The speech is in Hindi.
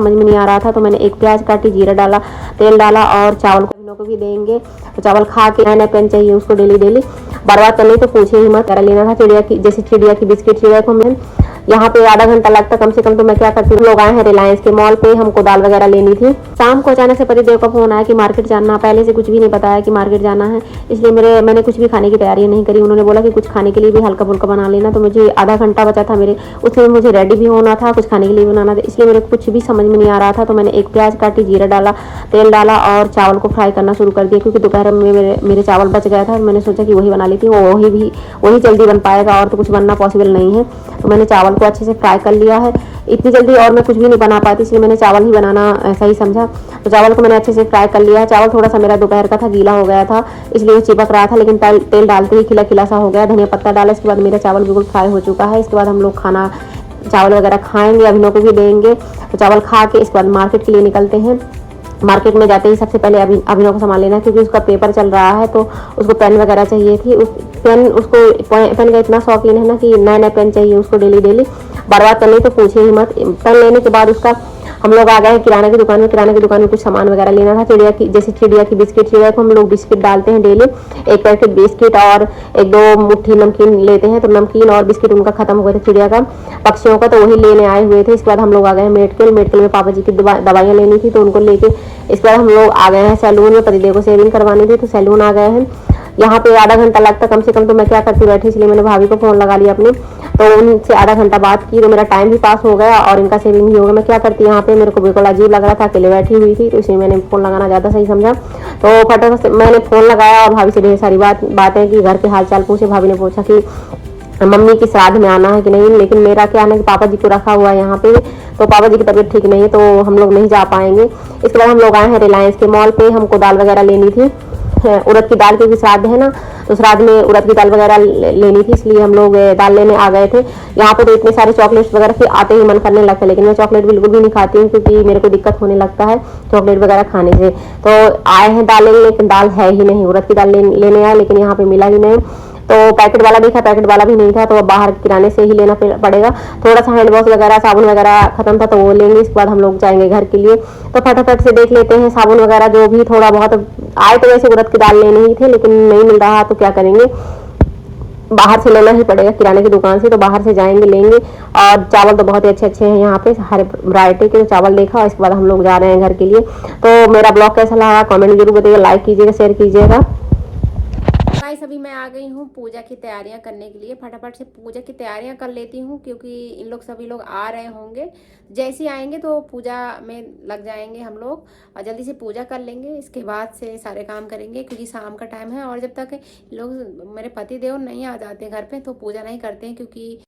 समझ में नहीं आ रहा था, तो मैंने एक प्याज काटी, जीरा डाला, तेल डाला और चावल को इन को भी देंगे। तो चावल खा के नया नया पेन चाहिए उसको डेली डेली, बर्बाद करनी तो पूछे ही मत। लेना था चिड़िया की, जैसे चिड़िया की बिस्किट चिड़िया को मैं यहाँ पे आधा घंटा लगता कम से कम। तो मैं क्या करती हूँ, लोग आए हैं रिलायंस के मॉल पे, हमको दाल वगैरह लेनी थी। शाम को अचानक से पतिदेव का फोन आया कि मार्केट जाना, पहले से कुछ भी नहीं बताया कि मार्केट जाना है, इसलिए मैंने कुछ भी खाने की तैयारी नहीं करी। उन्होंने बोला कि कुछ खाने के लिए भी हल्का फुल्का बना लेना। तो मुझे आधा घंटा बचा था मेरे, उसमें मुझे रेडी भी होना था, कुछ खाने के लिए बनाना था, इसलिए मेरे कुछ भी समझ में नहीं आ रहा था। तो मैंने एक प्याज काटी, जीरा डाला, तेल डाला और चावल को फ्राई करना शुरू कर दिया, क्योंकि दोपहर में मेरे चावल बच गया था। मैंने सोचा कि वही बना लेती हूँ, वही जल्दी बन पाएगा और तो कुछ बनना पॉसिबल नहीं है। तो मैंने चावल को अच्छे से फ्राई कर लिया है। इतनी जल्दी और मैं कुछ भी नहीं बना पाती, इसलिए मैंने चावल ही बनाना सही समझा। तो चावल को मैंने अच्छे से फ्राई कर लिया है। चावल थोड़ा सा मेरा दोपहर का था, गीला हो गया था, इसलिए वो चिपक रहा था, लेकिन तेल डालते ही खिला खिला सा हो गया। धनिया पत्ता डाला, इसके बाद मेरा चावल बिल्कुल फ्राई हो चुका है। इसके बाद हम लोग खाना चावल वगैरह खाएंगे, अभिनव को भी देंगे। तो चावल खा के इसके बाद मार्केट के लिए निकलते हैं। मार्केट में जाते ही सबसे पहले अभिनव को संभाल लेना, क्योंकि उसका पेपर चल रहा है, तो उसको पेन वगैरह चाहिए थी। उसको पेन का इतना शौकीन है ना कि नए नए पेन चाहिए उसको डेली डेली, बर्बाद करनी तो पूछे ही मत। पेन लेने के बाद उसका हम लोग आ गए किराना की दुकान में। किराना की दुकान में कुछ सामान वगैरह लेना था चिड़िया की, जैसे चिड़िया की बिस्किट, चिड़िया को हम लोग बिस्किट डालते हैं डेली, एक पैकेट बिस्किट और एक दो मुट्ठी नमकीन लेते हैं। तो नमकीन और बिस्किट उनका खत्म हो गया था चिड़िया का, पक्षियों का, तो वही लेने आए हुए थे। इसके बाद हम लोग आ गए मेडिकल में पापा जी की दवाइयाँ लेनी थी, तो उनको लेके इसके बाद हम लोग आ गए हैं सैलून में। पतिदेव को सेविंग करवानी थी, तो सैलून आ गए हैं। यहाँ पे आधा घंटा लगता कम से कम। तो मैं क्या करती बैठी, इसलिए मैंने भाभी को फोन लगा लिया अपने, तो उनसे आधा घंटा बात की, तो मेरा टाइम भी पास हो गया और इनका सेविंग भी हो गया। मैं क्या करती यहाँ पे, मेरे को बिल्कुल अजीब लग रहा था, अकेले बैठी हुई थी, तो इसलिए मैंने फोन लगाना ज़्यादा सही समझा। तो फटाफट से मैंने फोन लगाया और भाभी से ढेर सारी बातें की, घर के हाल चाल पूछे। भाभी ने पूछा कि मम्मी की श्राद्ध में आना है कि नहीं, लेकिन मेरा क्या है कि पापा जी को रखा हुआ है यहाँ पे, तो पापा जी की तबीयत ठीक नहीं है, तो हम लोग नहीं जा पाएंगे। इसके बाद हम लोग आए हैं रिलायंस के मॉल पे, हमको दाल वगैरह लेनी थी, उड़द की दाल, क्योंकि श्राद्ध है ना, तो श्राद्ध में उड़द की दाल वगैरह लेनी थी, इसलिए हम लोग दाल लेने आ गए थे। यहाँ पे तो इतने सारे चॉकलेट्स वगैरह फिर आते ही मन करने लगता है, लेकिन मैं चॉकलेट बिल्कुल भी नहीं खाती हूँ, क्योंकि मेरे को दिक्कत होने लगता है चॉकलेट वगैरह खाने से। तो आए हैं दाल लेने, लेकिन दाल है ही नहीं, उड़द की दाल लेने आए, लेकिन यहाँ पे मिला ही नहीं। तो पैकेट वाला देखा, पैकेट वाला भी नहीं था, तो बाहर किराने से ही लेना पड़ेगा। थोड़ा सा हैंड वॉश वगैरह, साबुन वगैरह खत्म था, तो वो लेंगे। इसके बाद हम लोग जाएंगे घर के लिए। तो फटाफट से देख लेते हैं साबुन वगैरह जो भी थोड़ा बहुत आए, तो वैसे उड़द की दाल लेने ही थे, लेकिन नहीं मिल रहा, तो क्या करेंगे, बाहर से लेना ही पड़ेगा किराने की दुकान से। तो बाहर से जाएंगे लेंगे। और चावल तो बहुत ही अच्छे अच्छे हैं यहाँ पे, हर वैरायटी के चावल देखा, और इसके बाद हम लोग जा रहे हैं घर के लिए। तो मेरा ब्लॉग कैसा लगा कमेंट में जरूर बताइएगा, लाइक कीजिएगा, शेयर कीजिएगा। गाइस अभी मैं आ गई हूँ पूजा की तैयारियां करने के लिए। फटाफट से पूजा की तैयारियां कर लेती हूँ, क्योंकि इन लोग सभी लोग आ रहे होंगे। जैसे ही आएंगे तो पूजा में लग जाएंगे हम लोग, और जल्दी से पूजा कर लेंगे। इसके बाद से सारे काम करेंगे, क्योंकि शाम का टाइम है, और जब तक लोग मेरे पति देव नहीं आ जाते घर पे तो पूजा नहीं करते हैं, क्योंकि